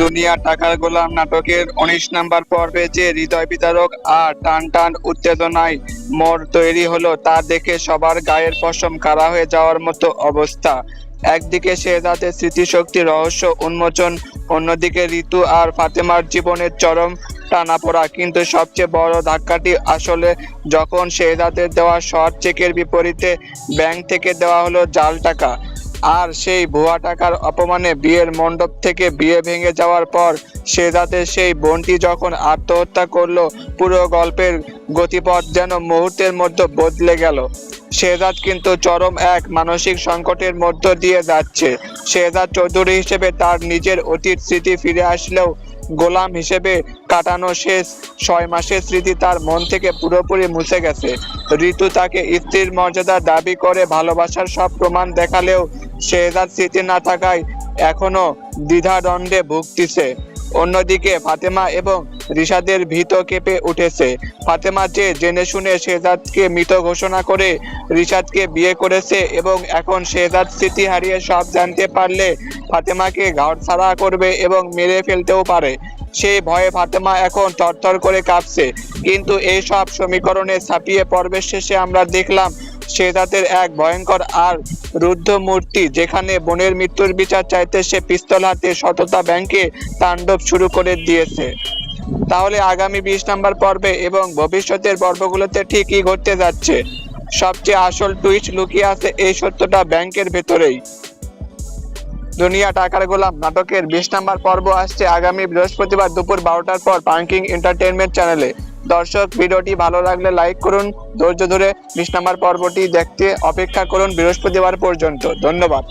দুনিয়া টাকার গোলাম নাটকের ১৯ নম্বর পর্বে যে হৃদয় বিদারক আর টান টান উত্তেজনায় মোড় তৈরি হলো তা দেখে সবার গায়ের পশম কাড়া হয়ে যাওয়ার মতো অবস্থা। একদিকে শেহজাদের স্মৃতিশক্তি রহস্য উন্মোচন, অন্যদিকে ঋতু আর ফাতেমার জীবনের চরম টানাপোড়া। কিন্তু সবচেয়ে বড় ধাক্কাটি আসলে যখন শেহজাদের দেওয়া শর্ট চেকের বিপরীতে ব্যাংক থেকে দেওয়া হলো জাল টাকা। আর সেই ভুয়া টাকার অপমানে বিয়ের মণ্ডপ থেকে বিয়ে ভেঙে যাওয়ার পর শেহজাদের সেই বোনটি যখন আত্মহত্যা করলো, পুরো গল্পের গতিপথ যেন মুহূর্তের মধ্যে বদলে গেল। শেহজাদ কিন্তু চরম এক মানসিক সংকটের মধ্য দিয়ে যাচ্ছে। শেহজাদ চৌধুরী হিসেবে তার নিজের অতীত স্মৃতি ফিরে আসলেও গোলাম হিসেবে কাটানো শেষ ৬ মাসের স্মৃতি তার মন থেকে পুরোপুরি মুছে গেছে। ঋতু তাকে স্ত্রীর মর্যাদা দাবি করে ভালোবাসার সব প্রমাণ দেখালেও শেহজাদ স্মৃতি না থাকায় এখনো দ্বিধাদ্বন্দ্বে ভুগতেছে। অন্যদিকে ফাতেমা এবং রিশাদের ভীত কেঁপে উঠেছে। ফাতেমা যে জেনে শুনে শেহজাদকে মৃত ঘোষণা করে রিশাদকে বিয়ে করেছে এবং এখন শেহজাদ স্মৃতি হারিয়ে সব জানতে পারলে ফাতেমাকে ঘরছাড়া করবে এবং মেরে ফেলতেও পারে। সেই ভয়ে ফাতেমা এখন থরথর করে কাঁপছে। কিন্তু এই সব সমীকরণে ছাপিয়ে পর্বের শেষে আমরা দেখলাম শেহজাদের এক ভয়ঙ্কর আর রুদ্ধ মূর্তি, যেখানে বোনের মৃত্যুর বিচার চাইতে সে পিস্তল হাতে সততা ব্যাংকে তাণ্ডব শুরু করে দিয়েছে। তাহলে আগামী ২০ নম্বর পর্বে এবং ভবিষ্যতের পর্বগুলোতে ঠিক কী ঘটতে যাচ্ছে? সবচেয়ে আসল টুইস্ট লুকিয়ে আছে এই সত্যটা ব্যাংকের ভেতরেই। দুনিয়া টাকার গোলাম নাটকের ২০ নম্বর পর্ব আসছে আগামী বৃহস্পতিবার দুপুর ১২টার পর পাঙ্কিং এন্টারটেইনমেন্ট চ্যানেলে। দর্শক, ভিডিওটি ভালো লাগলে লাইক করুন। ধৈর্য ধরে ২০ নম্বর পর্বটি দেখতে অপেক্ষা করুন বৃহস্পতিবার পর্যন্ত। ধন্যবাদ।